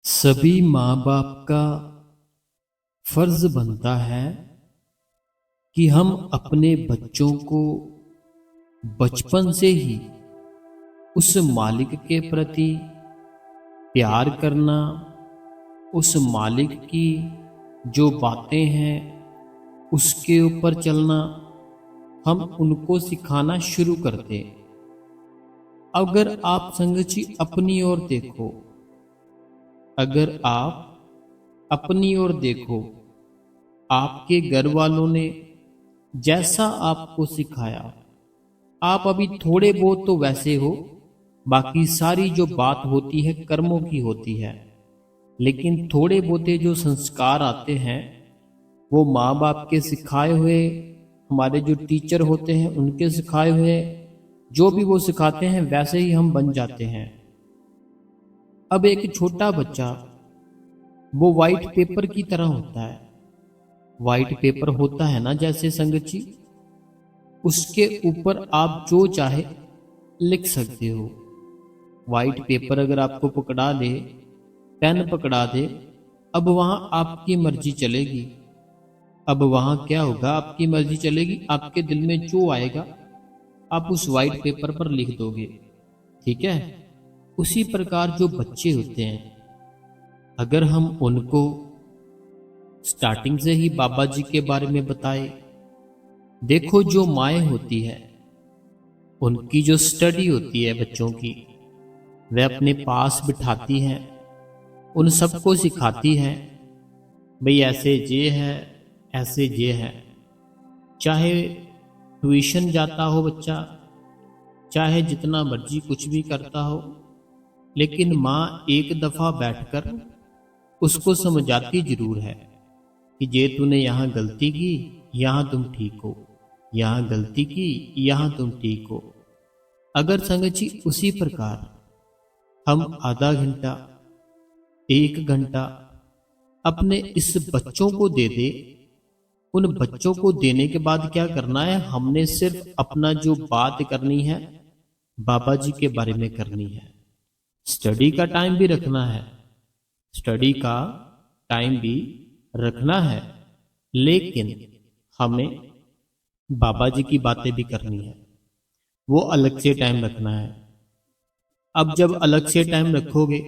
सभी माँ बाप का फर्ज बनता है कि हम अपने बच्चों को बचपन से ही उस मालिक के प्रति प्यार करना, उस मालिक की जो बातें हैं उसके ऊपर चलना, हम उनको सिखाना शुरू कर दें। अगर आप संगत जी अपनी ओर देखो, अगर आप अपनी ओर देखो, आपके घर वालों ने जैसा आपको सिखाया, आप अभी थोड़े बहुत तो वैसे हो, बाकी सारी जो बात होती है कर्मों की होती है। लेकिन थोड़े बहुते जो संस्कार आते हैं वो माँ बाप के सिखाए हुए, हमारे जो टीचर होते हैं उनके सिखाए हुए, जो भी वो सिखाते हैं वैसे ही हम बन जाते हैं। अब एक छोटा बच्चा वो वाइट पेपर की तरह होता है। वाइट पेपर होता है ना जैसे संगत जी, उसके ऊपर आप जो चाहे लिख सकते हो। वाइट पेपर अगर आपको पकड़ा दे, पेन पकड़ा दे, अब वहां आपकी मर्जी चलेगी। अब वहां क्या होगा, आपकी मर्जी चलेगी, आपके दिल में जो आएगा आप उस वाइट पेपर पर लिख दोगे। ठीक है। उसी प्रकार जो बच्चे होते हैं, अगर हम उनको स्टार्टिंग से ही बाबा जी के बारे में बताए, देखो जो माएँ होती है उनकी जो स्टडी होती है बच्चों की, वे अपने पास बिठाती हैं, उन सबको सिखाती हैं, भाई ऐसे ये है, ऐसे ये है। चाहे ट्यूशन जाता हो बच्चा, चाहे जितना मर्जी कुछ भी करता हो, लेकिन माँ एक दफा बैठकर उसको समझाती जरूर है कि ये तूने यहाँ गलती की, यहाँ तुम ठीक हो, यहाँ गलती की, यहाँ तुम ठीक हो। अगर संगत जी उसी प्रकार हम आधा घंटा, एक घंटा अपने इस बच्चों को दे दे, उन बच्चों को देने के बाद क्या करना है, हमने सिर्फ अपना जो बात करनी है बाबा जी के बारे में करनी है। स्टडी का टाइम भी रखना है, स्टडी का टाइम भी रखना है, लेकिन हमें बाबा जी की बातें भी करनी है, वो अलग से टाइम रखना है। अब जब अलग से टाइम रखोगे,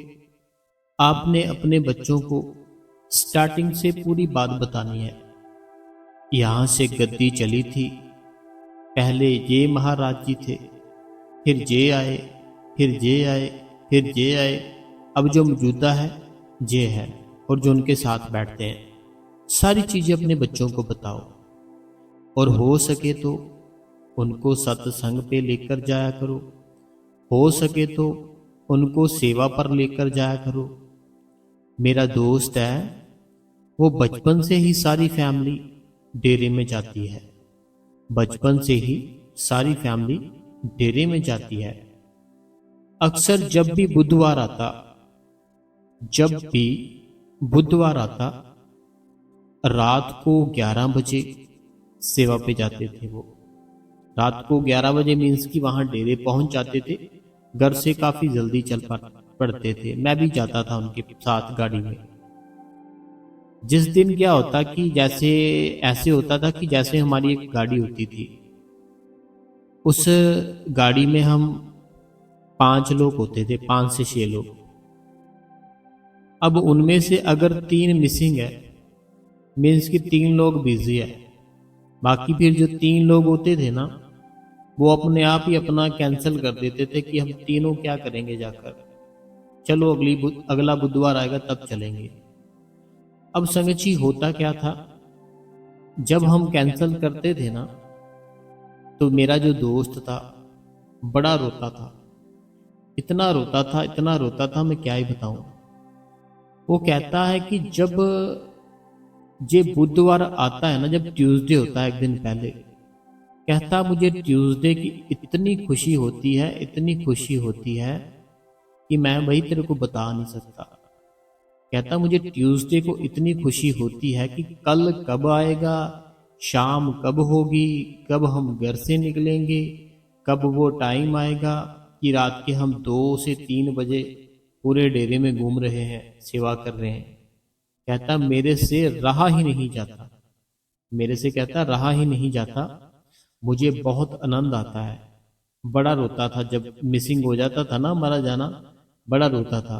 आपने अपने बच्चों को स्टार्टिंग से पूरी बात बतानी है। यहां से गद्दी चली थी, पहले ये महाराज जी थे, फिर ये आए, फिर ये आए, फिर ये आए, अब जो मौजूदा है ये है, और जो उनके साथ बैठते हैं। सारी चीजें अपने बच्चों को बताओ, और हो सके तो उनको सत्संग पे लेकर जाया करो, हो सके तो उनको सेवा पर लेकर जाया करो। मेरा दोस्त है, वो बचपन से ही सारी फैमिली डेरे में जाती है, बचपन से ही सारी फैमिली डेरे में जाती है। अक्सर जब भी बुधवार आता, जब भी बुधवार आता, रात को 11 बजे सेवा पे जाते थे वो। रात को 11 बजे मीन्स कि वहां डेरे पहुंच जाते थे, घर से काफी जल्दी चल पड़ते थे। मैं भी जाता था उनके साथ गाड़ी में। जिस दिन क्या होता कि जैसे ऐसे होता था कि जैसे हमारी एक गाड़ी होती थी, उस गाड़ी में हम 5 लोग होते थे, 5 से 6 लोग। अब उनमें से अगर 3 मिसिंग है, मीन्स कि 3 लोग बिजी है, बाकी फिर जो 3 लोग होते थे ना, वो अपने आप ही अपना कैंसिल कर देते थे कि हम तीनों क्या करेंगे जाकर, चलो अगला बुधवार आएगा तब चलेंगे। अब संगत जी होता क्या था, जब हम कैंसिल करते थे ना, तो मेरा जो दोस्त था बड़ा रोता था, इतना रोता था, इतना रोता था, मैं क्या ही बताऊं। वो कहता है कि जब ये बुधवार आता है ना, जब ट्यूसडे होता है एक दिन पहले, कहता मुझे ट्यूसडे की इतनी खुशी होती है, इतनी खुशी होती है कि मैं भाई तेरे को बता नहीं सकता। कहता मुझे ट्यूसडे को इतनी खुशी होती है कि कल कब आएगा, शाम कब होगी, कब हम घर से निकलेंगे, कब वो टाइम आएगा कि रात के हम 2 से 3 बजे पूरे डेरे में घूम रहे हैं, सेवा कर रहे हैं। कहता मेरे से रहा ही नहीं जाता, मेरे से कहता रहा ही नहीं जाता, मुझे बहुत आनंद आता है। बड़ा रोता था जब मिसिंग हो जाता था ना, मारा जाना, बड़ा रोता था।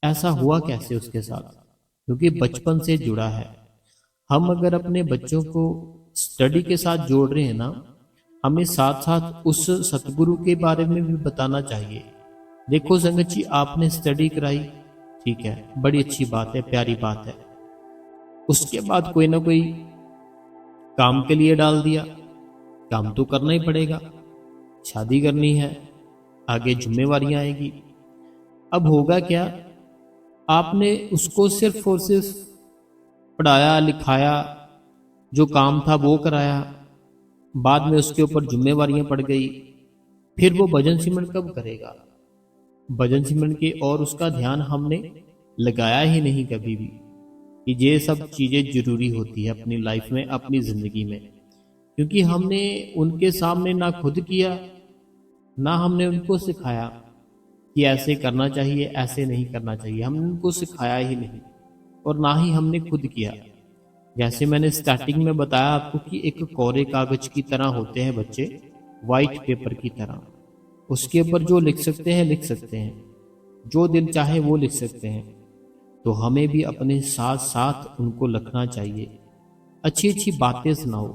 ऐसा हुआ कैसे उसके साथ? क्योंकि बचपन से जुड़ा है। हम अगर अपने बच्चों को स्टडी के साथ जोड़ रहे हैं ना, हमें साथ साथ उस सतगुरु के बारे में भी बताना चाहिए। देखो संगत जी, आपने स्टडी कराई, ठीक है, बड़ी अच्छी बात है, प्यारी बात है। उसके बाद कोई ना कोई काम के लिए डाल दिया, काम तो करना ही पड़ेगा, शादी करनी है, आगे जिम्मेवारियां आएगी। अब होगा क्या, आपने उसको सिर्फ और सिर्फ पढ़ाया लिखाया, जो काम था वो कराया, बाद में उसके ऊपर जिम्मेवारियां पड़ गई, फिर वो भजन सिमरन कब करेगा? भजन सिमरन की और उसका ध्यान हमने लगाया ही नहीं कभी भी, कि ये सब चीजें जरूरी होती है अपनी लाइफ में, अपनी जिंदगी में। क्योंकि हमने उनके सामने ना खुद किया, ना हमने उनको सिखाया कि ऐसे करना चाहिए, ऐसे नहीं करना चाहिए। हमने उनको सिखाया ही नहीं, और ना ही हमने खुद किया। जैसे मैंने स्टार्टिंग में बताया आपको कि एक कोरे कागज की तरह होते हैं बच्चे, वाइट पेपर की तरह। उसके ऊपर जो लिख सकते हैं लिख सकते हैं, जो दिल चाहे वो लिख सकते हैं। तो हमें भी अपने साथ साथ उनको लिखना चाहिए। अच्छी अच्छी बातें सुनाओ।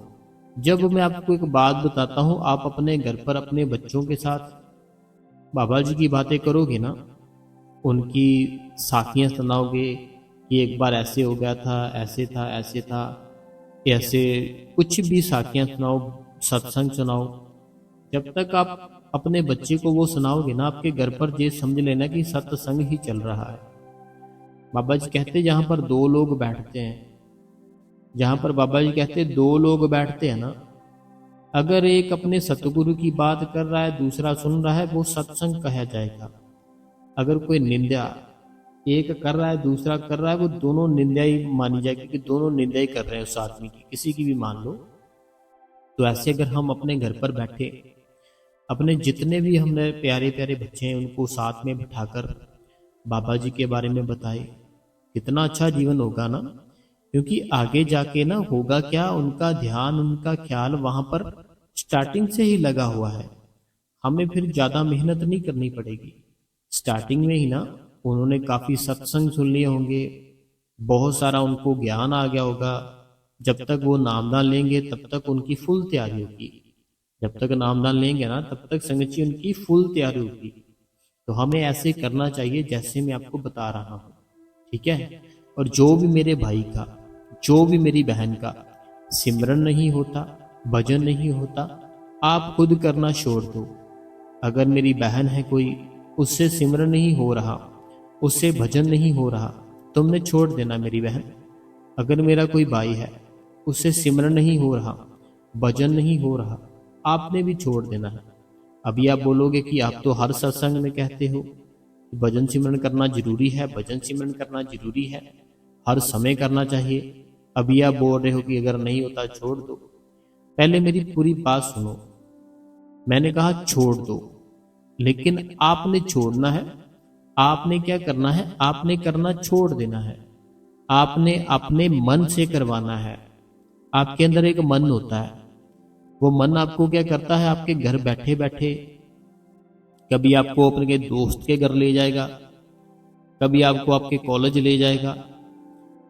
जब मैं आपको एक बात बताता हूँ, आप अपने घर पर अपने बच्चों के साथ बाबा जी की बातें करोगे ना, उनकी साखियां सुनाओगे कि एक बार ऐसे हो गया था, ऐसे था, ऐसे था, ऐसे कुछ भी साखियां सुनाओ, सत्संग सुनाओ। जब तक आप अपने बच्चे को वो सुनाओगे ना, आपके घर पर ये समझ लेना कि सत्संग ही चल रहा है। बाबा जी कहते जहां पर दो लोग बैठते हैं, जहां पर बाबा जी कहते दो लोग बैठते हैं ना, अगर एक अपने सतगुरु की बात कर रहा है, दूसरा सुन रहा है, वो सत्संग कहा जाएगा। अगर कोई निंदा एक कर रहा है, दूसरा कर रहा है, वो दोनों निंदा ही मानी जाएगी, कि दोनों निंदा ही कर रहे हैं उस आदमी की, किसी की भी मान लो। तो ऐसे अगर हम अपने घर पर बैठे, अपने जितने भी हमने प्यारे प्यारे बच्चे हैं उनको साथ में बिठाकर बाबा जी के बारे में बताए, कितना अच्छा जीवन होगा ना। क्योंकि आगे जाके ना होगा क्या, उनका ध्यान, उनका ख्याल वहां पर स्टार्टिंग से ही लगा हुआ है। हमें फिर ज्यादा मेहनत नहीं करनी पड़ेगी। स्टार्टिंग में ही ना उन्होंने काफी सत्संग सुन लिए होंगे, बहुत सारा उनको ज्ञान आ गया होगा। जब तक वो नामदान लेंगे तब तक उनकी फुल तैयारी होगी। जब तक नामदान लेंगे ना तब तक संगत जी उनकी फुल तैयारी होगी। तो हमें ऐसे करना चाहिए जैसे मैं आपको बता रहा हूँ, ठीक है। और जो भी मेरे भाई का, जो भी मेरी बहन का सिमरन नहीं होता, भजन नहीं होता, आप खुद करना छोड़ दो। अगर मेरी बहन है कोई, उससे सिमरन नहीं हो रहा, उससे भजन नहीं हो रहा, तुमने छोड़ देना मेरी बहन। अगर मेरा कोई भाई है, उससे सिमरन नहीं हो रहा, भजन नहीं हो रहा, आपने भी छोड़ देना है। अभी आप बोलोगे कि आप तो हर सत्संग में कहते हो कि भजन सिमरन करना जरूरी है, भजन सिमरन करना जरूरी है, हर समय करना चाहिए। अभी आप बोल रहे हो कि अगर नहीं होता छोड़ दो। पहले मेरी पूरी बात सुनो। मैंने कहा छोड़ दो, लेकिन आपने छोड़ना है। आपने क्या करना है, आपने करना छोड़ देना है। आपने अपने मन से करवाना है। आपके अंदर एक मन होता है, वो मन आपको क्या करता है, आपके घर बैठे बैठे कभी आपको अपने दोस्त के घर ले जाएगा, कभी आपको आपके कॉलेज ले जाएगा,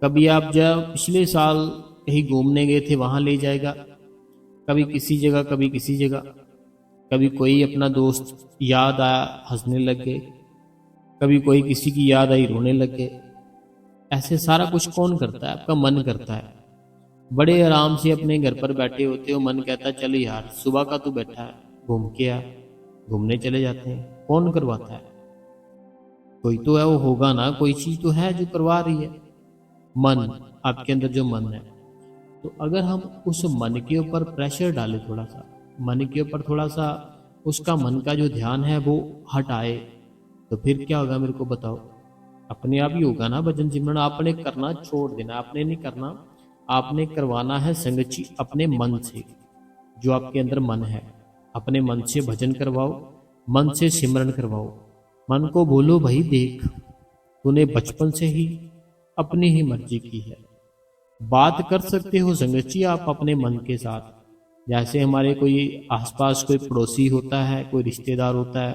कभी आप जब पिछले साल कहीं घूमने गए थे वहां ले जाएगा, कभी किसी जगह, कभी किसी जगह। कभी कोई अपना दोस्त याद आया हंसने लग गए, कभी कोई किसी की याद आई रोने लग गए। ऐसे सारा कुछ कौन करता है? आपका मन करता है। बड़े आराम से अपने घर पर बैठे होते हो, मन कहता है चल यार सुबह का तू बैठा है, घूम के आ, घूमने चले जाते हैं। कौन करवाता है? कोई तो है, वो होगा ना, कोई चीज तो है जो करवा रही है। मन, आपके अंदर जो मन है। तो अगर हम उस मन के ऊपर प्रेशर डालें, थोड़ा सा मन के ऊपर, थोड़ा सा उसका मन का जो ध्यान है वो हटाए, तो फिर क्या होगा मेरे को बताओ? अपने आप ही होगा ना भजन सिमरन। आपने करना छोड़ देना, आपने नहीं करना, आपने करवाना है संगत जी अपने मन से। जो आपके अंदर मन है, अपने मन से भजन करवाओ, मन से सिमरन करवाओ। मन को बोलो भाई देख, तूने बचपन से ही अपनी ही मर्जी की है। बात कर सकते हो संगत जी आप अपने मन के साथ। जैसे हमारे कोई आसपास कोई पड़ोसी होता है, कोई रिश्तेदार होता है,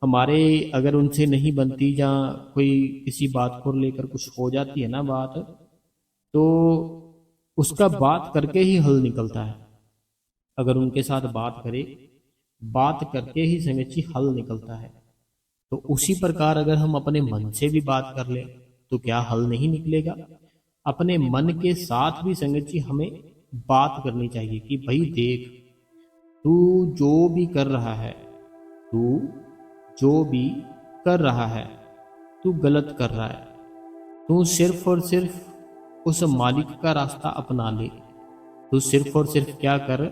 हमारे अगर उनसे नहीं बनती या कोई किसी बात को लेकर कुछ हो जाती है ना बात, तो उसका बात करके ही हल निकलता है। अगर उनके साथ बात करे, बात करके ही संगत जी हल निकलता है। तो उसी प्रकार अगर हम अपने मन से भी बात कर लें तो क्या हल नहीं निकलेगा? अपने मन के साथ भी संगत जी हमें बात करनी चाहिए कि भाई देख, तू जो भी कर रहा है, तू जो भी कर रहा है, तू गलत कर रहा है। तू सिर्फ और सिर्फ उस मालिक का रास्ता अपना ले। तू सिर्फ और सिर्फ क्या कर,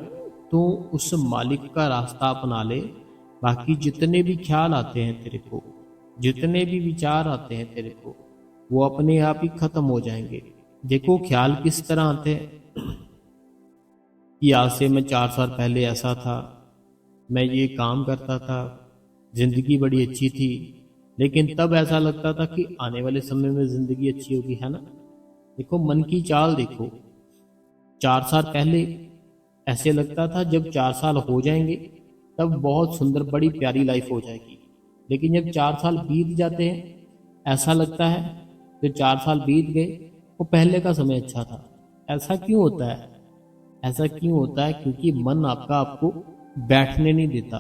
तू उस मालिक का रास्ता अपना ले। बाकी जितने भी ख्याल आते हैं तेरे को, जितने भी विचार आते हैं तेरे को, वो अपने आप ही खत्म हो जाएंगे। देखो ख्याल किस तरह आते हैं कि आज से मैं 4 साल पहले ऐसा था, मैं ये काम करता था, जिंदगी बड़ी अच्छी थी। लेकिन तब ऐसा लगता था कि आने वाले समय में जिंदगी अच्छी होगी, है ना? देखो मन की चाल देखो, 4 साल पहले ऐसे लगता था जब 4 साल हो जाएंगे तब बहुत सुंदर बड़ी प्यारी लाइफ हो जाएगी। लेकिन जब 4 साल बीत जाते हैं ऐसा लगता है जो 4 साल बीत गए वो पहले का समय अच्छा था। ऐसा क्यों होता है? ऐसा क्यों होता है? क्योंकि मन आपका आपको बैठने नहीं देता।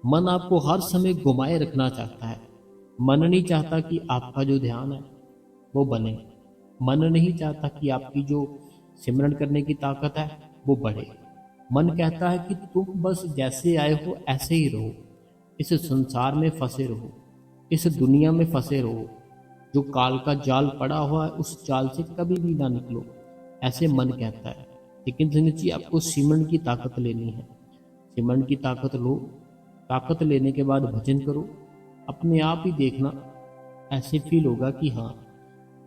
मन आपको हर समय घुमाए रखना चाहता है। मन नहीं चाहता कि आपका जो ध्यान है वो बने। मन नहीं चाहता कि आपकी जो सिमरन करने की ताकत है वो बढ़े। मन कहता है कि तुम बस जैसे आए हो ऐसे ही रहो, इस संसार में फंसे रहो, इस दुनिया में फंसे रहो। जो काल का जाल पड़ा हुआ है उस जाल से कभी भी ना निकलो, ऐसे मन कहता है। लेकिन संगत जी आपको सिमरन की ताकत लेनी है। सिमरन की ताकत लो, ताकत लेने के बाद भजन करो। अपने आप ही देखना ऐसे फील होगा कि हाँ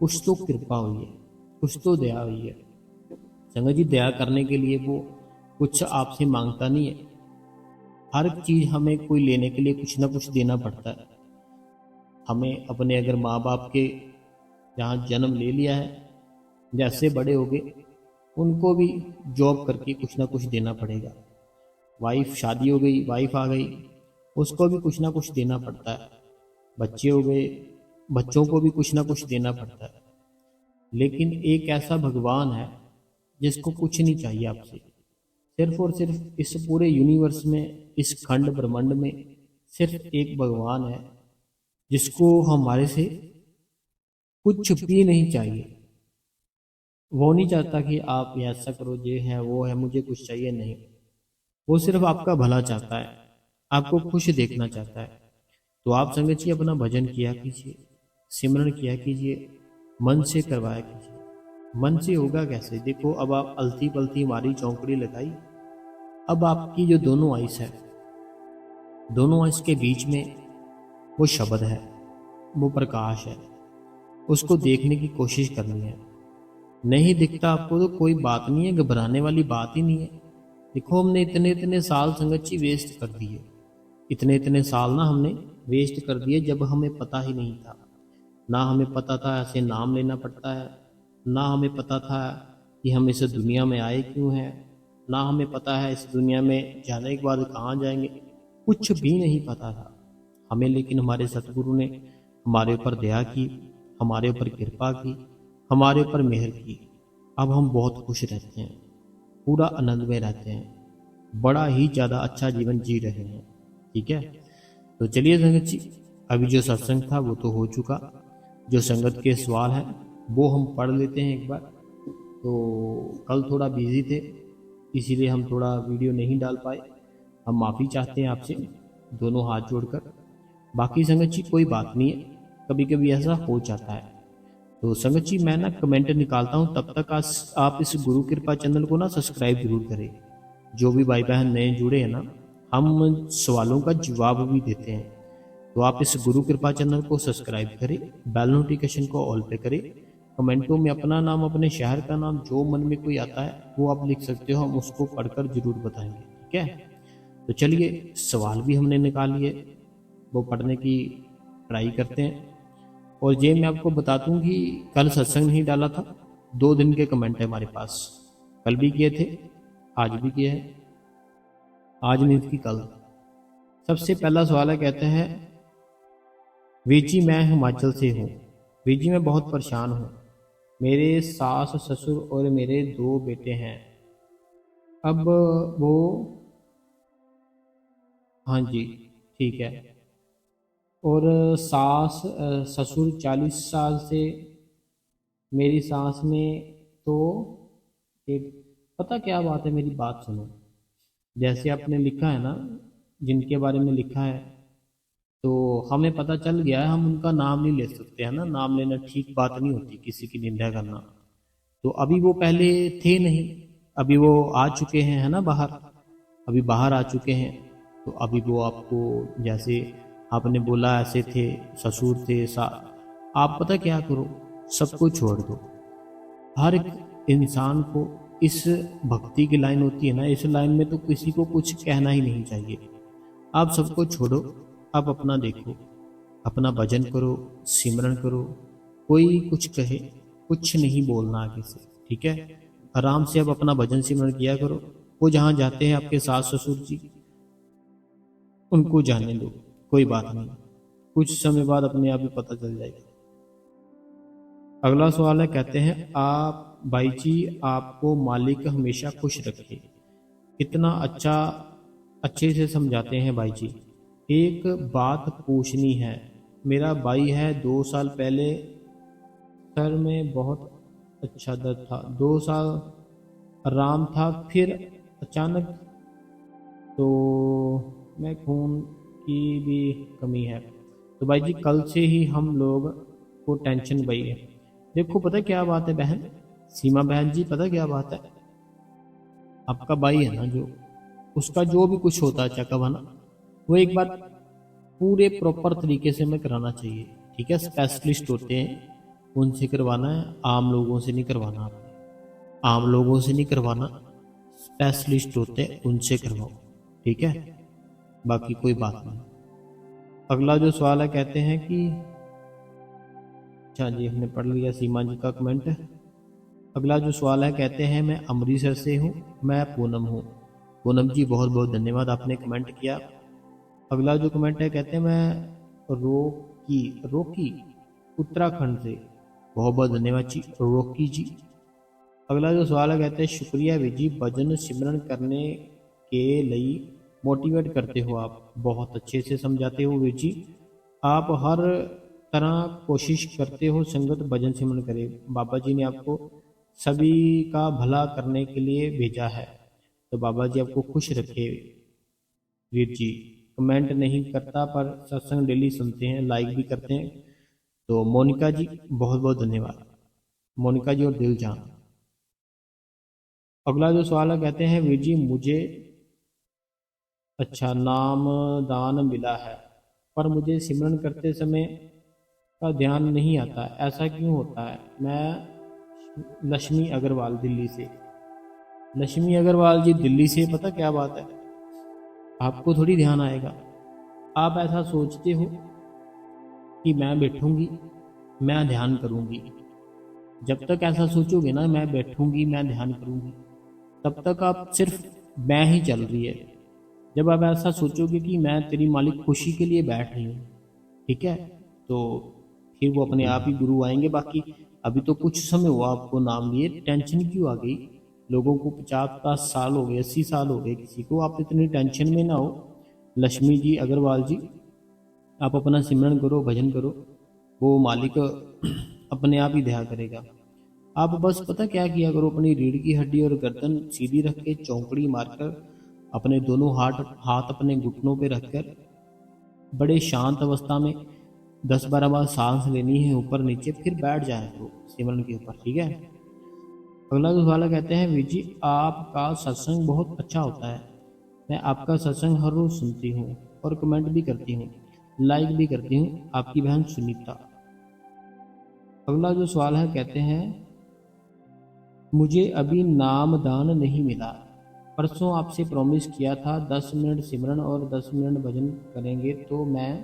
कुछ तो कृपा हुई है, कुछ तो दया हुई है। संगत जी दया करने के लिए वो कुछ आपसे मांगता नहीं है। हर चीज हमें कोई लेने के लिए कुछ ना कुछ देना पड़ता है। हमें अपने अगर माँ बाप के जहाँ जन्म ले लिया है, जैसे बड़े हो गए, उनको भी जॉब करके कुछ ना कुछ देना पड़ेगा। वाइफ शादी हो गई, वाइफ आ गई, उसको भी कुछ ना कुछ देना पड़ता है। बच्चे हो गए, बच्चों को भी कुछ ना कुछ देना पड़ता है। लेकिन एक ऐसा भगवान है जिसको कुछ नहीं चाहिए आपसे। सिर्फ और सिर्फ इस पूरे यूनिवर्स में, इस खंड ब्रह्मांड में सिर्फ एक भगवान है जिसको हमारे से कुछ भी नहीं चाहिए। वो नहीं चाहता कि आप ऐसा करो, ये है वो है, मुझे कुछ चाहिए, नहीं। वो सिर्फ आपका भला चाहता है, आपको खुश देखना चाहता है। तो आप संगत जी अपना भजन किया कीजिए, सिमरन किया कीजिए, मन से करवाया कीजिए। मन से होगा कैसे? देखो अब आप अलती पलती हमारी चौकड़ी लगाई, अब आपकी जो दोनों आइस है, दोनों आइस के बीच में वो शब्द है, वो प्रकाश है, उसको देखने की कोशिश करनी है। नहीं दिखता आपको तो कोई बात नहीं है, घबराने वाली बात ही नहीं है। देखो हमने इतने इतने साल संगत जी वेस्ट कर दिए, इतने इतने साल ना हमने वेस्ट कर दिए जब हमें पता ही नहीं था। ना हमें पता था ऐसे नाम लेना पड़ता है, ना हमें पता था कि हम इस दुनिया में आए क्यों हैं, ना हमें पता है इस दुनिया में जाने के बाद कहाँ जाएंगे, कुछ भी नहीं पता था हमें। लेकिन हमारे सतगुरु ने हमारे ऊपर दया की, हमारे ऊपर कृपा की, हमारे ऊपर मेहर की। अब हम बहुत खुश रहते हैं, पूरा आनंद में रहते हैं, बड़ा ही ज़्यादा अच्छा जीवन जी रहे हैं। ठीक है, तो चलिए संगत जी, अभी जो सत्संग था वो तो हो चुका। जो संगत के सवाल हैं वो हम पढ़ लेते हैं एक बार। तो कल थोड़ा बिजी थे इसीलिए हम थोड़ा वीडियो नहीं डाल पाए। हम माफ़ी चाहते हैं आपसे दोनों हाथ जोड़कर। बाकी संगत जी कोई बात नहीं है, कभी कभी ऐसा हो जाता है। तो संगत जी मैं ना कमेंट निकालता हूँ, तब तक आप इस गुरु कृपा चैनल को ना सब्सक्राइब जरूर करें। जो भी भाई बहन नए जुड़े हैं ना, हम सवालों का जवाब भी देते हैं। तो आप इस गुरु कृपा चैनल को सब्सक्राइब करें, बेल नोटिफिकेशन को ऑल पे करें। कमेंटों में अपना नाम, अपने शहर का नाम, जो मन में कोई आता है वो आप लिख सकते हो, हम उसको पढ़कर जरूर बताएंगे। ठीक है, तो चलिए सवाल भी हमने निकाल लिए, वो पढ़ने की ट्राई करते हैं। और ये मैं आपको बता दूं कि कल सत्संग नहीं डाला था, 2 दिन के कमेंट है हमारे पास, कल भी किए थे, आज भी किए हैं, आज नहीं की कल। सबसे पहला सवाल है, कहते हैं वीर जी मैं हिमाचल से हूँ, वीर जी मैं बहुत परेशान हूँ, मेरे सास ससुर और मेरे 2 बेटे हैं। अब वो, हाँ जी ठीक है, और सास ससुर 40 साल से, मेरी सास ने तो एक, पता क्या बात है, मेरी बात सुनो। जैसे आपने लिखा है ना, जिनके बारे में लिखा है, तो हमें पता चल गया है, हम उनका नाम नहीं ले सकते है ना, नाम लेना ठीक बात नहीं होती, किसी की निंदा करना। तो अभी वो पहले थे नहीं, अभी वो आ चुके हैं है ना बाहर, अभी बाहर आ चुके हैं। तो अभी वो आपको, जैसे आपने बोला ऐसे थे, ससुर थे आप पता क्या करो, सबको छोड़ दो। हर एक इंसान को इस भक्ति की लाइन होती है ना, इस लाइन में तो किसी को कुछ कहना ही नहीं चाहिए। आप सबको छोड़ो, आप अपना देखो, अपना भजन करो, सिमरन करो, कोई कुछ कहे कुछ नहीं बोलना आगे से, ठीक है। आराम से आप अपना भजन सिमरन किया करो। वो जहाँ जाते हैं आपके सास ससुर जी, उनको जाने दो, कोई बात नहीं, कुछ समय बाद अपने आप ही पता चल जाएगा। अगला सवाल है, कहते हैं आप भाई जी आपको मालिक हमेशा खुश रखे, कितना अच्छा, अच्छे से समझाते हैं भाई जी। एक बात पूछनी है, मेरा भाई है 2 साल पहले सर में बहुत अच्छा दर्द था, 2 साल आराम था, फिर अचानक, तो मैं खून की भी कमी है। तो भाई जी कल से ही हम लोग को टेंशन बढ़ी है। देखो पता क्या बात है बहन, सीमा बहन जी, पता क्या बात है, आपका भाई है ना जो, उसका जो भी कुछ होता है चेकअप है ना, वो एक बार पूरे प्रॉपर तरीके से हमें कराना चाहिए, ठीक है। स्पेशलिस्ट होते हैं, उनसे करवाना है, आम लोगों से नहीं करवाना, आपने आम लोगों से नहीं करवाना, स्पेशलिस्ट होते हैं उनसे करवाओ, ठीक है। बाकी कोई बात नहीं। अगला जो सवाल है, कहते हैं कि, अच्छा जी हमने पढ़ लिया सीमा जी का कमेंट। अगला जो सवाल है, कहते हैं मैं अमृतसर से हूँ, मैं पूनम हूँ। पूनम जी बहुत बहुत धन्यवाद, आपने कमेंट किया। अगला जो कमेंट है, कहते हैं मैं रोकी रोकी उत्तराखंड से, बहुत बहुत धन्यवाद जी रोकी जी। अगला जो सवाल है, कहते हैं शुक्रिया वीर जी, भजन सिमरन करने के लिए मोटिवेट करते हो, आप बहुत अच्छे से समझाते हो वीर जी, आप हर तरह कोशिश करते हो संगत भजन सिमरन करे, बाबा जी ने आपको सभी का भला करने के लिए भेजा है, तो बाबा जी आपको खुश रखे वीर जी। कमेंट नहीं करता पर सत्संग डेली सुनते हैं, लाइक भी करते हैं, तो मोनिका जी बहुत बहुत धन्यवाद, मोनिका जी और दिल जान। अगला जो सवाल है, कहते हैं वीर जी मुझे अच्छा नाम दान मिला है, पर मुझे सिमरन करते समय का ध्यान नहीं आता, ऐसा क्यों होता है। मैं लक्ष्मी अग्रवाल दिल्ली से, लक्ष्मी अग्रवाल जी दिल्ली से, पता क्या बात है, आपको थोड़ी ध्यान आएगा। आप ऐसा सोचते हो कि मैं बैठूंगी मैं ध्यान करूंगी, जब तक ऐसा सोचोगे ना मैं बैठूंगी मैं ध्यान करूंगी, तब तक आप सिर्फ मैं ही चल रही है। जब आप ऐसा सोचोगे कि मैं तेरी मालिक खुशी के लिए बैठ रही हूँ, ठीक है, तो फिर वो अपने आप ही गुरु आएंगे। बाकी अभी तो कुछ समय हुआ आपको नाम लिए, टेंशन क्यों आ गई, लोगों को 50-50 साल हो गए, 80 साल हो गए किसी को, आप इतनी टेंशन में ना हो। लक्ष्मी जी अग्रवाल जी, आप अपना सिमरन करो, भजन करो, वो मालिक अपने आप ही दया करेगा। आप बस पता क्या किया करो, अपनी रीढ़ की हड्डी और गर्दन सीधी रख के चौंकड़ी मारकर, अपने दोनों हाथ हाथ अपने घुटनों पे रखकर बड़े शांत अवस्था में 10-12 बार सांस लेनी है ऊपर नीचे, फिर बैठ जाए करो सिमरन के ऊपर, ठीक है। अगला जो सवाल कहते हैं वीर जी आपका सत्संग बहुत अच्छा होता है, मैं आपका सत्संग हर रोज सुनती हूँ और कमेंट भी करती हूँ, लाइक भी करती हूँ, आपकी बहन सुनीता। अगला जो सवाल है, कहते हैं मुझे अभी नाम दान नहीं मिला, परसों आपसे प्रॉमिस किया था 10 मिनट सिमरन और 10 मिनट भजन करेंगे, तो मैं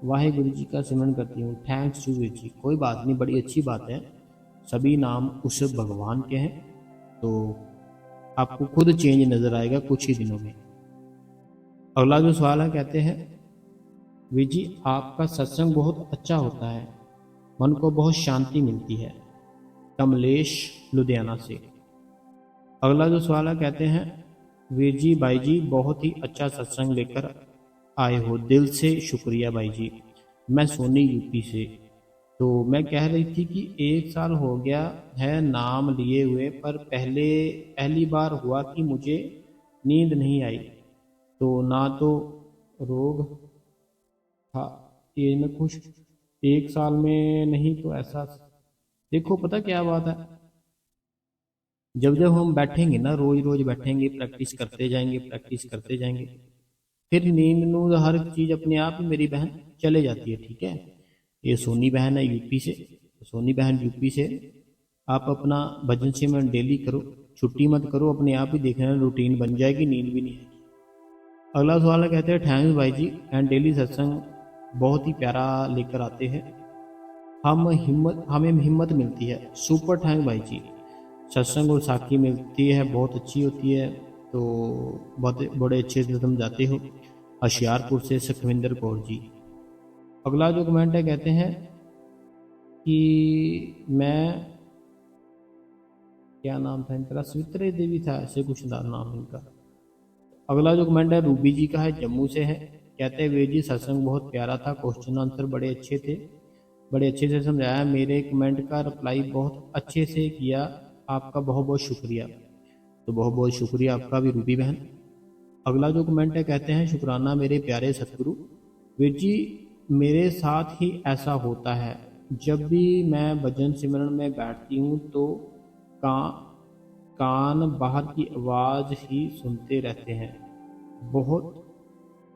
वाहिगुरु जी का सिमरन करती हूँ। थैंक्स वीर जी। कोई बात नहीं, बड़ी अच्छी बात है। सभी नाम उस भगवान के हैं, तो आपको खुद चेंज नजर आएगा कुछ ही दिनों में। अगला जो सवाल है, कहते हैं वीर जी आपका सत्संग बहुत अच्छा होता है, मन को बहुत शांति मिलती है। कमलेश लुधियाना से। अगला जो सवाल है, कहते हैं वीर जी भाई जी बहुत ही अच्छा सत्संग लेकर आए हो, दिल से शुक्रिया भाई जी। मैं सोनी यूपी से। तो मैं कह रही थी कि 1 साल हो गया है नाम लिए हुए, पर पहली बार हुआ कि मुझे नींद नहीं आई, तो ना तो रोग था, ये में खुश। 1 साल में नहीं तो ऐसा। देखो पता क्या बात है, जब जब हम बैठेंगे ना, रोज रोज बैठेंगे, प्रैक्टिस करते जाएंगे, फिर नींद नूंद हर चीज अपने आप ही मेरी बहन चले जाती है। ठीक है, ये सोनी बहन है यूपी से। सोनी बहन यूपी से, आप अपना भजन सिमरन डेली करो, छुट्टी मत करो, अपने आप ही देखना रूटीन बन जाएगी, नींद भी नहीं आएगी। अगला सवाल है, कहते हैं थैंक्स भाई जी एंड डेली सत्संग बहुत ही प्यारा लेकर आते हैं, हमें हिम्मत मिलती है। सुपर थैंक भाई जी। सत्संग और साखी मिलती है, बहुत अच्छी होती है, तो बहुत बड़े अच्छे से समझाते हो। होशियारपुर से सुखविंदर कौर जी। अगला जो कमेंट है, कहते हैं कि मैं, क्या नाम था इनका, सवित्रे देवी था, ऐसे कुछ था नाम इनका। अगला जो कमेंट है रूबी जी का है, जम्मू से है। कहते हैं वीर जी सत्संग बहुत प्यारा था, क्वेश्चन आंसर बड़े अच्छे थे, बड़े अच्छे से समझाया, मेरे कमेंट का रिप्लाई बहुत अच्छे से किया, आपका बहुत बहुत शुक्रिया। तो बहुत बहुत शुक्रिया आपका भी रूबी बहन। अगला जो कमेंट है, कहते हैं शुक्राना मेरे प्यारे सतगुरु। वीर जी मेरे साथ ही ऐसा होता है, जब भी मैं भजन सिमरन में बैठती हूँ तो का कान बाहर की आवाज़ ही सुनते रहते हैं। बहुत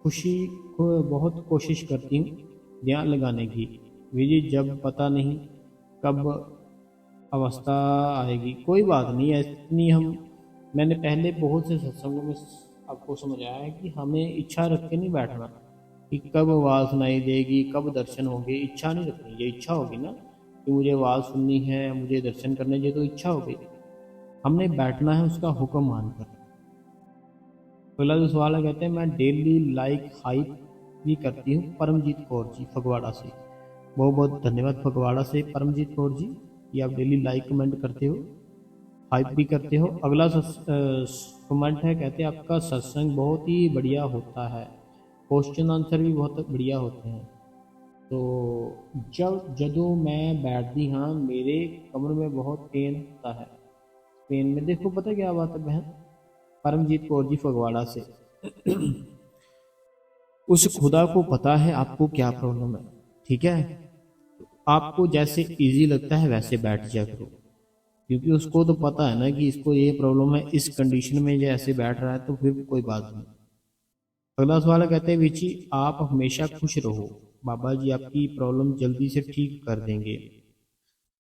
खुशी बहुत कोशिश करती हूँ ध्यान लगाने की, वीर जी जब पता नहीं कब अवस्था आएगी। कोई बात नहीं है इतनी, हम मैंने पहले बहुत से सत्संगों में आपको समझाया है कि हमें इच्छा रख के नहीं बैठना कि कब आवाज़ सुनाई देगी, कब दर्शन होंगे। इच्छा नहीं रखनी, ये इच्छा होगी ना कि मुझे आवाज़ सुननी है, मुझे दर्शन करने, ये तो इच्छा हो गई। हमने बैठना है उसका हुक्म मानकर। पहला जो सवाल है, कहते हैं मैं डेली लाइक हाइप भी करती हूँ, परमजीत कौर जी फगवाड़ा से। बहुत बहुत धन्यवाद फगवाड़ा से परमजीत कौर जी, कि आप डेली लाइक कमेंट करते हो, हाइप भी करते हो। अगला कमेंट है, कहते हैं आपका सत्संग बहुत ही बढ़िया होता है, क्वेश्चन आंसर भी बहुत बढ़िया होते हैं। तो जब जदों मैं बैठती हाँ मेरे कमर में बहुत पेन होता है। पेन में देखो पता क्या बात है बहन, परमजीत कौर जी फगवाड़ा से। उस खुदा को पता है आपको क्या प्रॉब्लम है। ठीक है, आपको जैसे इजी लगता है वैसे बैठ जा करो, क्योंकि उसको तो पता है ना कि इसको ये प्रॉब्लम है, इस कंडीशन में ये ऐसे बैठ रहा है, तो फिर कोई बात नहीं। अगला सवाल है, कहते हैं विची आप हमेशा खुश रहो, बाबा जी आपकी प्रॉब्लम जल्दी से ठीक कर देंगे।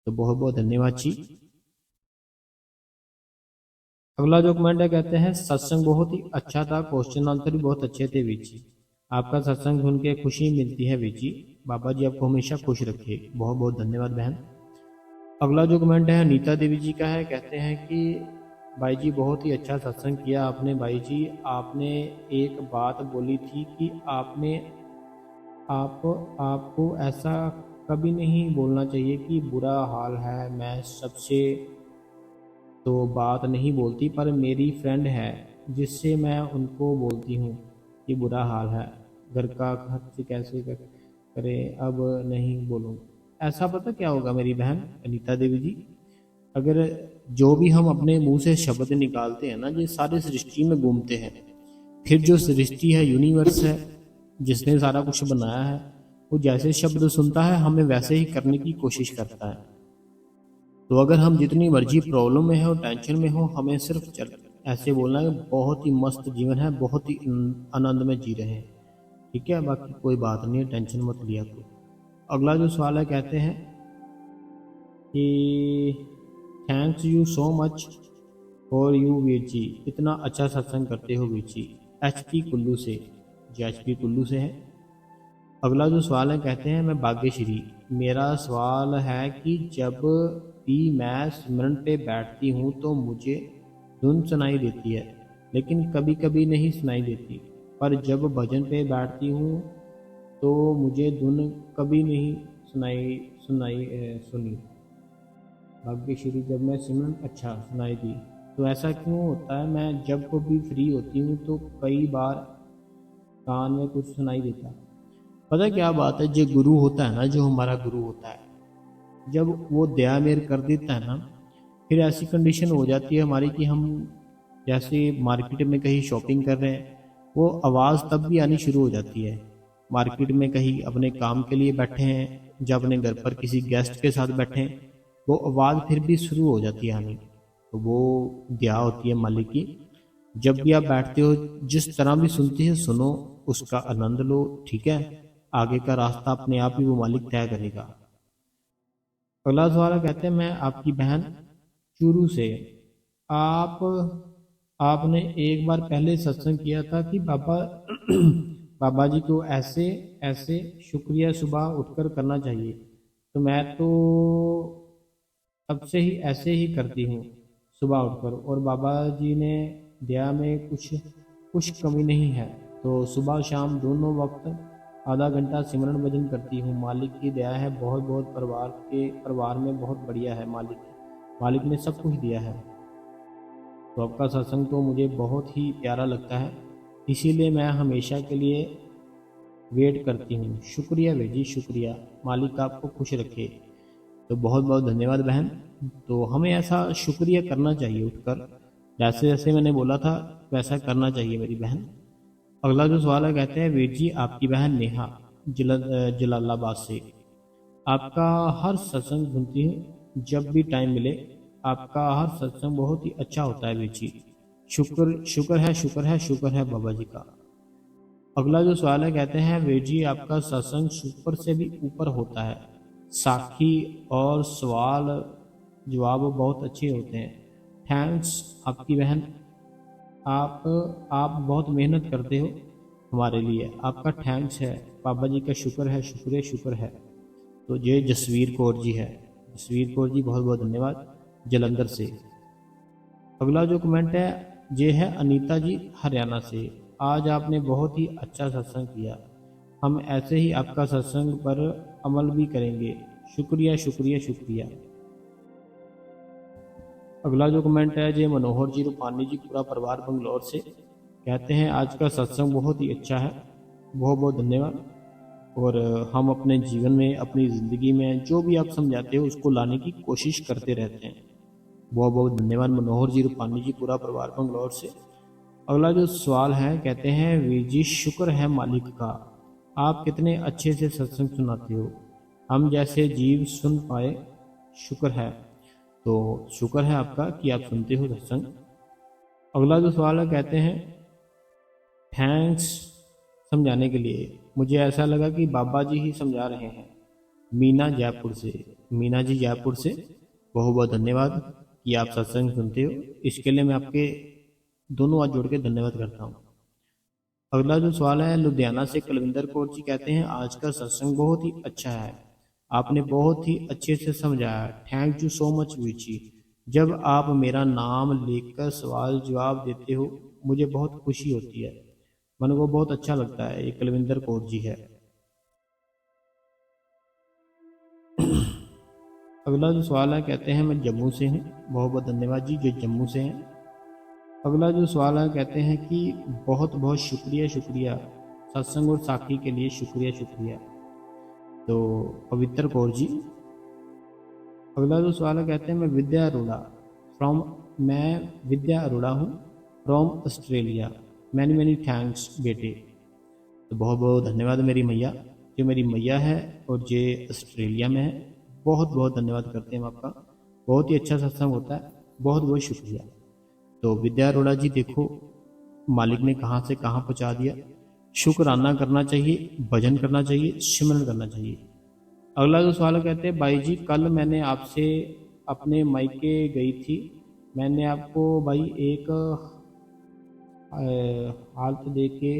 तो बहुत बहुत धन्यवाद जी। अगला जो कमेंट है, कहते हैं सत्संग बहुत ही अच्छा था, क्वेश्चन आंसर भी बहुत अच्छे थे विची, आपका सत्संग सुन के खुशी मिलती है विची, बाबा जी आपको हमेशा खुश रखे। बहुत बहुत धन्यवाद बहन। अगला जो कमेंट है नीता देवी जी का है, कहते हैं कि भाई जी बहुत ही अच्छा सत्संग किया आपने भाई जी, आपने एक बात बोली थी कि आप आपको ऐसा कभी नहीं बोलना चाहिए कि बुरा हाल है। मैं सबसे तो बात नहीं बोलती, पर मेरी फ्रेंड है जिससे मैं उनको बोलती हूँ कि बुरा हाल है, घर का खर्च कैसे करें, अब नहीं बोलूँ। ऐसा पता क्या होगा मेरी बहन अनीता देवी जी, अगर जो भी हम अपने मुंह से शब्द निकालते हैं ना, ये सारे सृष्टि में घूमते हैं, फिर जो सृष्टि है, यूनिवर्स है, जिसने सारा कुछ बनाया है, वो जैसे शब्द सुनता है हमें वैसे ही करने की कोशिश करता है। तो अगर हम जितनी मर्जी प्रॉब्लम में हो, टेंशन में हो, हमें सिर्फ चल ऐसे बोलना है बहुत ही मस्त जीवन है, बहुत ही आनंद में जी रहे हैं। ठीक है, बाकी कोई बात नहीं है, टेंशन मत लिया कोई। अगला जो सवाल है, कहते हैं कि thanks you so much for you Veer ji, इतना अच्छा सत्संग करते हो वीर जी। एच पी कुल्लू से, जी एच पी कुल्लू से है। अगला जो सवाल है, कहते हैं मैं भाग्यश्री, मेरा सवाल है कि जब भी मैं सिमरन पे बैठती हूँ तो मुझे धुन सुनाई देती है, लेकिन कभी कभी नहीं सुनाई देती। पर जब भजन पे बैठती हूँ तो मुझे धुन कभी नहीं सुनाई सुनाई सुनी। भाग्यश्री, जब मैं सिमरन, अच्छा सुनाई दी, तो ऐसा क्यों होता है? मैं जब भी फ्री होती हूँ तो कई बार कान में कुछ सुनाई देता। पता है क्या बात है, जो गुरु होता है ना, जो हमारा गुरु होता है, जब वो दया मेर कर देता है ना, फिर ऐसी कंडीशन हो जाती है हमारी कि हम जैसे मार्केट में कहीं शॉपिंग कर रहे हैं, वो आवाज़ तब भी आनी शुरू हो जाती है। मार्केट में कहीं अपने काम के लिए बैठे हैं, जब अपने घर पर किसी गेस्ट के साथ बैठे हैं, वो आवाज़ फिर भी शुरू हो जाती है आनी। तो वो दया होती है मालिक की। जब भी आप बैठते हो, जिस तरह भी सुनते हो सुनो, उसका आनंद लो, ठीक है। आगे का रास्ता अपने आप ही वो मालिक तय करेगा। अगला सवाल कहते हैं मैं आपकी बहन चूरू से। आप आपने एक बार पहले सत्संग किया था कि बाबा बाबा जी को ऐसे ऐसे शुक्रिया सुबह उठकर करना चाहिए। तो मैं तो तब से ही ऐसे ही करती हूँ सुबह उठकर, और बाबा जी ने दया में कुछ कुछ कमी नहीं है। तो सुबह शाम दोनों वक्त आधा घंटा सिमरन भजन करती हूँ। मालिक की दया है, बहुत बहुत परिवार में बहुत बढ़िया है। मालिक ने सब कुछ दिया है। तो आपका सत्संग तो मुझे बहुत ही प्यारा लगता है, इसीलिए मैं हमेशा के लिए वेट करती हूँ। शुक्रिया बेजी, शुक्रिया। मालिक आपको खुश रखे। तो बहुत बहुत धन्यवाद बहन। तो हमें ऐसा शुक्रिया करना चाहिए उठकर, जैसे जैसे मैंने बोला था वैसा करना चाहिए मेरी बहन। अगला जो सवाल है, कहते हैं वीर जी, आपकी बहन नेहा जलालाबाद से। आपका हर सत्संग सुनती हूँ जब भी टाइम मिले। आपका हर सत्संग बहुत ही अच्छा होता है वीर जी। शुक्र शुक्र है, शुक्र है, शुक्र है बाबा जी का। अगला जो सवाल है, कहते हैं वीर जी, आपका सत्संग सुपर से भी ऊपर होता है। साखी और सवाल जवाब बहुत अच्छे होते हैं। थैंक्स आपकी बहन। आप आप बहुत मेहनत करते हो हमारे लिए, आपका थैंक्स है। बाबा जी का शुक्र है, शुक्र शुक्र है। तो ये जसवीर कौर जी है। जसवीर कौर जी, बहुत बहुत धन्यवाद जलंधर से। अगला जो कमेंट है ये है अनीता जी हरियाणा से। आज आपने बहुत ही अच्छा सत्संग किया, हम ऐसे ही आपका सत्संग पर अमल भी करेंगे। शुक्रिया, शुक्रिया, शुक्रिया। अगला जो कमेंट है ये मनोहर जी रूपानी जी, पूरा परिवार बंगलौर से। कहते हैं आज का सत्संग बहुत ही अच्छा है, बहुत बहुत धन्यवाद। और हम अपने जीवन में, अपनी ज़िंदगी में जो भी आप समझाते हो उसको लाने की कोशिश करते रहते हैं। बहुत बहुत धन्यवाद मनोहर जी रूपानी जी, पूरा परिवार बंगलौर से। अगला जो सवाल है, कहते हैं वीर जी, शुक्र है मालिक का, आप कितने अच्छे से सत्संग सुनाते हो, हम जैसे जीव सुन पाए। शुक्र है। तो शुक्र है आपका कि आप सुनते हो सत्संग। अगला जो सवाल है, कहते हैं थैंक्स समझाने के लिए, मुझे ऐसा लगा कि बाबा जी ही समझा रहे हैं। मीना जयपुर से। मीना जी जयपुर से, बहुत बहुत धन्यवाद कि आप सत्संग सुनते हो। इसके लिए मैं आपके दोनों हाथ जोड़ के धन्यवाद करता हूँ। अगला जो सवाल है लुधियाना से कुलविंदर कौर जी। कहते हैं आज का सत्संग बहुत ही अच्छा है, आपने बहुत ही अच्छे से समझाया। Thank you so much Veer ji. जब आप मेरा नाम लेकर सवाल जवाब देते हो मुझे बहुत खुशी होती है, मन को बहुत अच्छा लगता है। ये कुलविंदर कौर जी है। अगला जो सवाल है, कहते हैं मैं जम्मू से हूँ। बहुत बहुत धन्यवाद जी जो जम्मू से हैं। अगला जो सवाल है, कहते हैं कि बहुत बहुत शुक्रिया, शुक्रिया सत्संग और साखी के लिए, शुक्रिया शुक्रिया। तो पवित्र कौर जी। अगला जो सवाल है, कहते हैं मैं विद्या अरोड़ा फ्रॉम, मैं विद्या अरोड़ा हूँ from Australia. Many many thanks बेटे। तो बहुत बहुत धन्यवाद मेरी मैया, जो मेरी मैया है और ये ऑस्ट्रेलिया में है। बहुत बहुत धन्यवाद करते हैं हम आपका, बहुत ही अच्छा सत्संग होता है, बहुत बहुत शुक्रिया। तो विद्या अरोड़ा जी, देखो मालिक ने कहाँ से कहाँ पहुँचा दिया। शुक्राना करना चाहिए, भजन करना चाहिए, सिमरन करना चाहिए। अगला जो सवाल कहते हैं भाई जी, कल मैंने आपसे अपने मायके गई थी, मैंने आपको भाई एक हालत दे के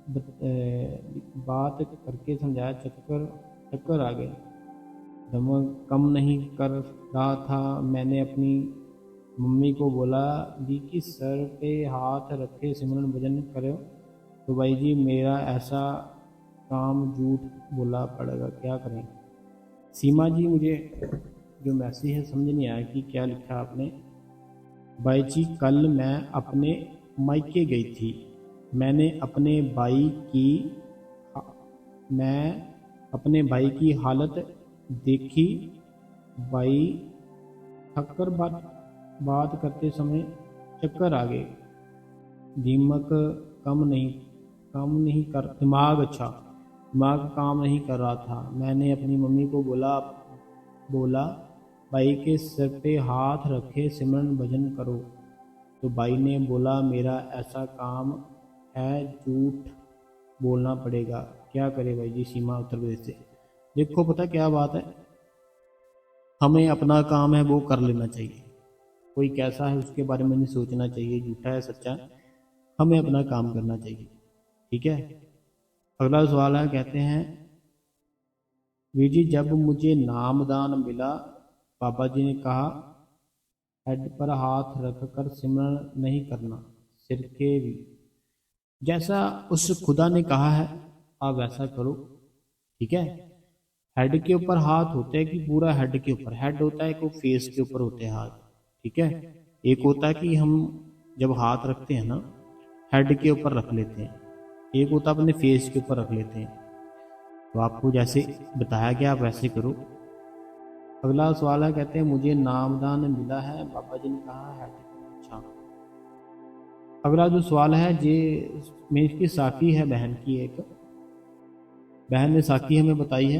बात करके समझाया, चक्कर आ गए। दिमाग कम नहीं कर रहा था। मैंने अपनी मम्मी को बोला, दी कि सर पे हाथ रखे सिमरन भजन करो। तो भाई जी मेरा ऐसा काम झूठ बोला पड़ेगा, क्या करें। सीमा जी, मुझे जो मैसेज है समझ नहीं आया कि क्या लिखा आपने। भाई जी कल मैं अपने मायके गई थी। मैंने अपने भाई की मैं अपने भाई की हालत देखी। भाई थककर बात करते समय चक्कर आ गए। दिमाग काम नहीं कर दिमाग काम नहीं कर रहा था। मैंने अपनी मम्मी को बोला भाई के सिर पे हाथ रखे सिमरन भजन करो। तो भाई ने बोला मेरा ऐसा काम है, झूठ बोलना पड़ेगा, क्या करे भाई जी। सीमा उत्तर प्रदेश से। देखो पता क्या बात है, हमें अपना काम है वो कर लेना चाहिए। कोई कैसा है उसके बारे में नहीं सोचना चाहिए, झूठा है सच्चा, हमें अपना काम करना चाहिए। ठीक है। अगला सवाल है, कहते हैं वीर जी जब मुझे नामदान मिला, बाबा जी ने कहा हेड पर हाथ रखकर सिमरन नहीं करना, सिर के भी। जैसा उस खुदा ने कहा है आप वैसा करो। ठीक है। हेड के ऊपर हाथ होते हैं कि पूरा हेड के ऊपर हेड होता है, को फेस के ऊपर होते हैं हाथ। ठीक है। एक होता है कि हम जब हाथ रखते हैं ना हेड के ऊपर रख लेते हैं, एक होता है अपने फेस के ऊपर रख लेते हैं। तो आपको जैसे बताया गया आप वैसे करो। अगला सवाल है, कहते हैं मुझे नामदान मिला है, बाबा जी ने कहा हेड। अच्छा। अगला जो सवाल है ये मेरी की साखी है, बहन की, एक बहन ने साखी हमें बताई है।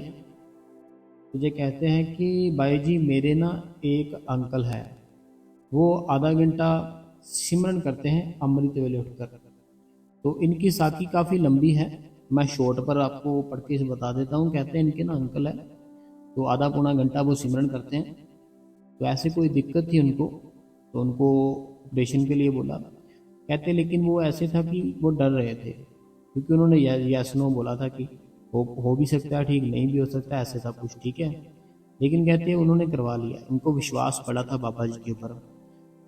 मुझे कहते हैं कि भाई जी मेरे ना एक अंकल है, वो आधा घंटा सिमरन करते हैं अमृत वेले उठकर। तो इनकी साखी काफ़ी लंबी है, मैं शॉर्ट पर आपको पढ़ के बता देता हूँ। कहते हैं इनके ना अंकल है, तो आधा पौना घंटा वो सिमरन करते हैं। तो ऐसे कोई दिक्कत थी उनको, तो उनको ऑपरेशन के लिए बोला। कहते लेकिन वो ऐसे था कि वो डर रहे थे, क्योंकि उन्होंने यस नो बोला था कि हो भी सकता है ठीक, नहीं भी हो सकता है, ऐसे सब कुछ। ठीक है। लेकिन कहते हैं उन्होंने करवा लिया, उनको विश्वास पड़ा था बाबा जी के ऊपर।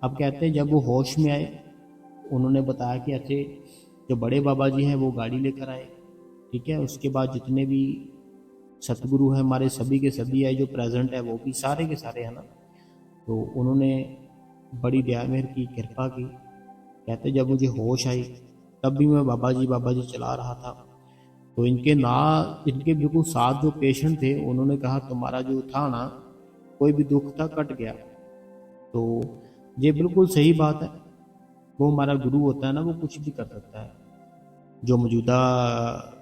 अब कहते हैं जब वो होश में आए, उन्होंने बताया कि ऐसे जो बड़े बाबा जी हैं वो गाड़ी लेकर आए। ठीक है। उसके बाद जितने भी सतगुरु हैं हमारे सभी के सभी आए, जो प्रेजेंट है वो भी सारे के सारे है ना। तो उन्होंने बड़ी दया मेहर की, कृपा की। कहते जब मुझे होश आई तब भी मैं बाबा जी चला रहा था। तो इनके बिल्कुल साथ जो पेशेंट थे उन्होंने कहा तुम्हारा जो था ना कोई भी दुख था कट गया। तो ये बिल्कुल सही बात है। वो हमारा गुरु होता है ना, वो कुछ भी कर सकता है। जो मौजूदा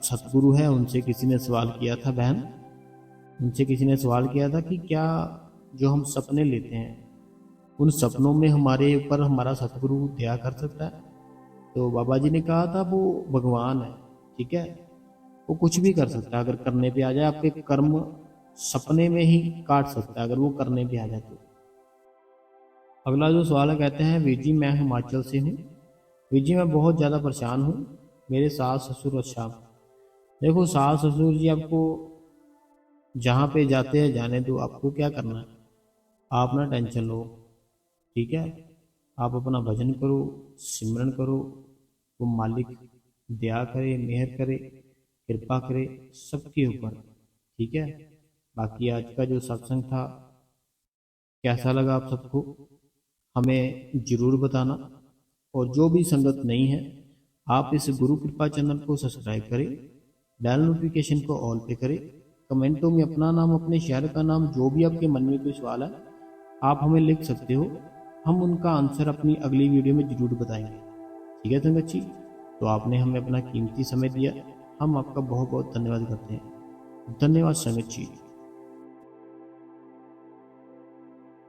सतगुरु है उनसे किसी ने सवाल किया था, बहन उनसे किसी ने सवाल किया था कि क्या जो हम सपने लेते हैं उन सपनों में हमारे ऊपर हमारा सतगुरु दया कर सकता है। तो बाबा जी ने कहा था वो भगवान है। ठीक है। वो कुछ भी कर सकता है, अगर करने पे आ जाए। आपके कर्म सपने में ही काट सकता है अगर वो करने पे आ जाए तो। अगला जो सवाल है, कहते हैं वीर जी मैं हिमाचल से हूँ, वीर जी मैं बहुत ज़्यादा परेशान हूँ, मेरे सास ससुर। अच्छा। देखो सास ससुर जी आपको जहाँ पे जाते हैं जाने दो, आपको क्या करना है, आप ना टेंशन लो। ठीक है। आप अपना भजन करो, सिमरन करो, वो मालिक दया करे, मेहर करे, कृपा करे सबके ऊपर। ठीक है। बाकी आज का जो सत्संग था कैसा लगा आप सबको हमें ज़रूर बताना। और जो भी संगत नहीं है आप इस गुरु कृपा चैनल को सब्सक्राइब करें, बेल नोटिफिकेशन को ऑल पे करें। कमेंटों में अपना नाम, अपने शहर का नाम, जो भी आपके मन में कोई सवाल है आप हमें लिख सकते हो, हम उनका आंसर अपनी अगली वीडियो में जरूर बताएंगे। ठीक है संगत जी। तो आपने हमें अपना कीमती समय दिया, हम आपका बहुत बहुत धन्यवाद करते हैं। धन्यवाद संगत जी।